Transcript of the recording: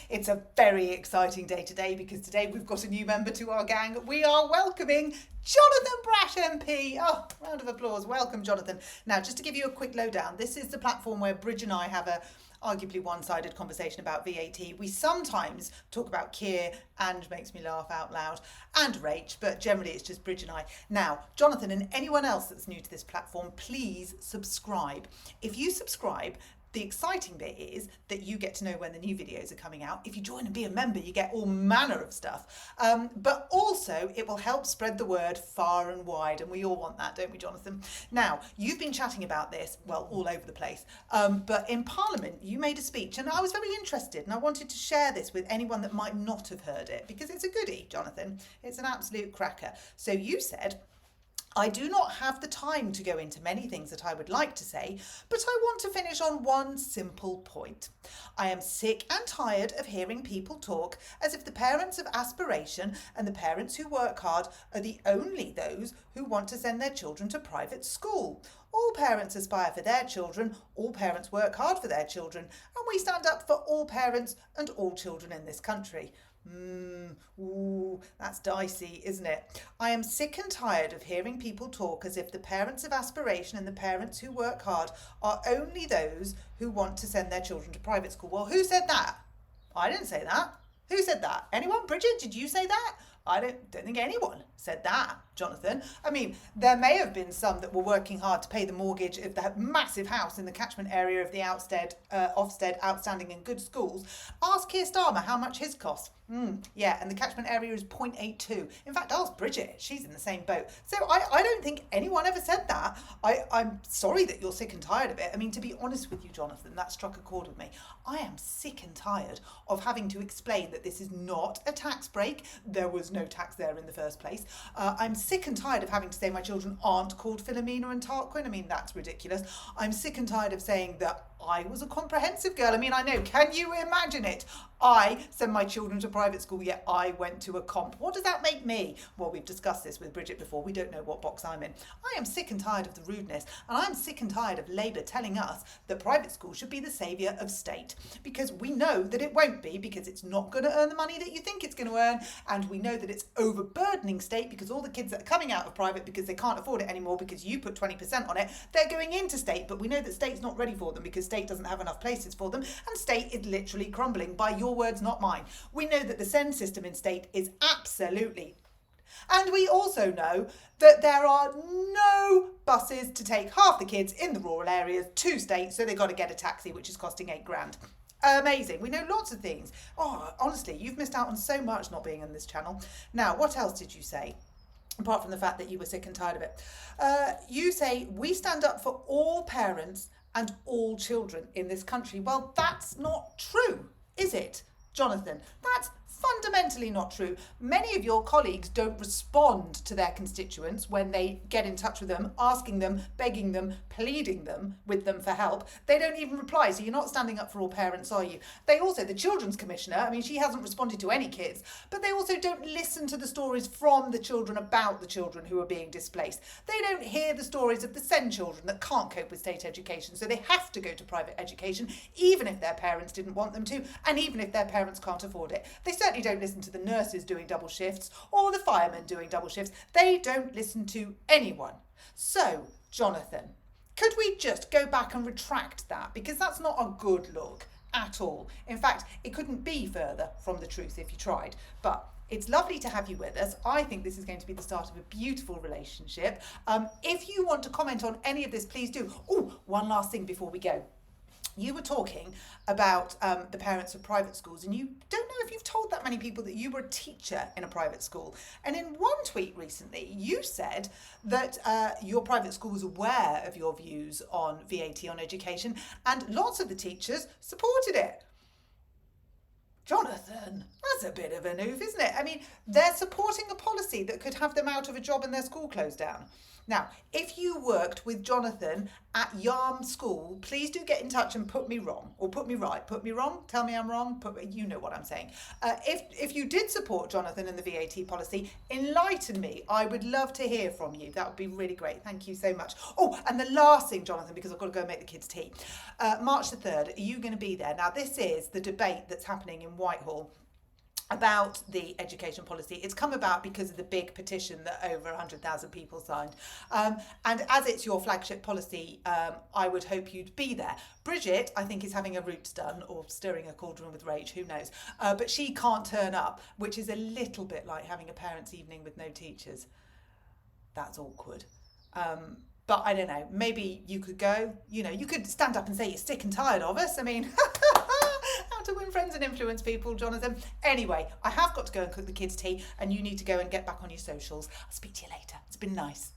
It's a very exciting day today because today we've got a new member to our gang. We are welcoming Jonathan Brash MP. Oh, round of applause. Welcome, Jonathan. Now, just to give you a quick lowdown, this is the platform where Bridge and I have a arguably one-sided conversation about VAT. We sometimes talk about Keir and Makes Me Laugh Out Loud and Rach, but generally it's just Bridge and I. Now, Jonathan and anyone else that's new to this platform, please subscribe. If you subscribe, the exciting bit is that you get to know when the new videos are coming out. If you join and be a member, you get all manner of stuff. But also, it will help spread the word far and wide, and we all want that, don't we, Jonathan? Now, you've been chatting about this, well, all over the place, but in Parliament, you made a speech, and I was very interested, and I wanted to share this with anyone that might not have heard it, because it's a goodie, Jonathan. It's an absolute cracker. So you said, I do not have the time to go into many things that I would like to say, but I want to finish on one simple point. I am sick and tired of hearing people talk as if the parents of aspiration and the parents who work hard are the only those who want to send their children to private school. All parents aspire for their children, all parents work hard for their children, and we stand up for all parents and all children in this country. Ooh, that's dicey, isn't it? I am sick and tired of hearing people talk as if the parents of aspiration and the parents who work hard are only those who want to send their children to private school. Well, who said that? I didn't say that. Who said that? Anyone? Bridget, did you say that? I don't think anyone said that, Jonathan. I mean, there may have been some that were working hard to pay the mortgage of the massive house in the catchment area of the Ofsted outstanding and good schools. Ask Keir Starmer how much his cost. Yeah, and the catchment area is 0.82. In fact, ask Bridget. She's in the same boat. So I don't think anyone ever said that. I'm sorry that you're sick and tired of it. I mean, to be honest with you, Jonathan, that struck a chord with me. I am sick and tired of having to explain that this is not a tax break. There was no tax there in the first place. I'm sick and tired of having to say my children aren't called Philomena and Tarquin. I mean, that's ridiculous. I'm sick and tired of saying that I was a comprehensive girl. I mean, I know, can you imagine it? I send my children to private school, yet I went to a comp. What does that make me? Well, we've discussed this with Bridget before. We don't know what box I'm in. I am sick and tired of the rudeness, and I'm sick and tired of Labour telling us that private school should be the saviour of state, because we know that it won't be, because it's not going to earn the money that you think it's going to earn, and we know that it's overburdening state because all the kids that are coming out of private because they can't afford it anymore because you put 20% on it, they're going into state, but we know that state's not ready for them because state doesn't have enough places for them, and state is literally crumbling by your words, not mine. We know that the SEND system in state is absolutely, and we also know that there are no buses to take half the kids in the rural areas to state, so they've got to get a taxi, which is costing £8,000. Amazing. We know lots of things. Oh, honestly, you've missed out on so much not being on this channel. Now, what else did you say? Apart from the fact that you were sick and tired of it. You say, we stand up for all parents and all children in this country. Well, that's not true, is it, Jonathan? That's fundamentally not true. Many of your colleagues don't respond to their constituents when they get in touch with them, asking them, begging them, pleading them with them for help. They don't even reply, so you're not standing up for all parents, are you? They also, the Children's Commissioner, I mean, she hasn't responded to any kids, but they also don't listen to the stories from the children about the children who are being displaced. They don't hear the stories of the SEND children that can't cope with state education, so they have to go to private education, even if their parents didn't want them to, and even if their parents can't afford it. They certainly don't listen to the nurses doing double shifts or the firemen doing double shifts. They don't listen to anyone. So, Jonathan, could we just go back and retract that? Because that's not a good look at all. In fact, it couldn't be further from the truth if you tried. But it's lovely to have you with us. I think this is going to be the start of a beautiful relationship. If you want to comment on any of this, please do. Oh, one last thing before we go. You were talking about the parents of private schools, and you don't know if you've told that many people that you were a teacher in a private school. And in one tweet recently, you said that your private school was aware of your views on VAT on education, and lots of the teachers supported it. Jonathan, That's a bit of an oof, isn't it? I mean, they're supporting a policy that could have them out of a job and their school closed down. Now, if you worked with Jonathan at Yarm School, please do get in touch and put me wrong, or put me right. Put me wrong, tell me I'm wrong, you know what I'm saying. If you did support Jonathan and the VAT policy, enlighten me. I would love to hear from you. That would be really great. Thank you so much. Oh, and the last thing, Jonathan, because I've got to go and make the kids tea. March the 3rd, are you going to be there? Now, this is the debate that's happening in Whitehall about the education policy. It's come about because of the big petition that over 100,000 people signed. And as it's your flagship policy, I would hope you'd be there. Bridget, I think, is having a roots done or stirring a cauldron with rage, who knows. But she can't turn up, which is a little bit like having a parents' evening with no teachers. That's awkward. But I don't know, maybe you could go, you could stand up and say you're sick and tired of us. I mean, how to win friends and influence people, Jonathan. Anyway, I have got to go and cook the kids' tea and you need to go and get back on your socials. I'll speak to you later. It's been nice.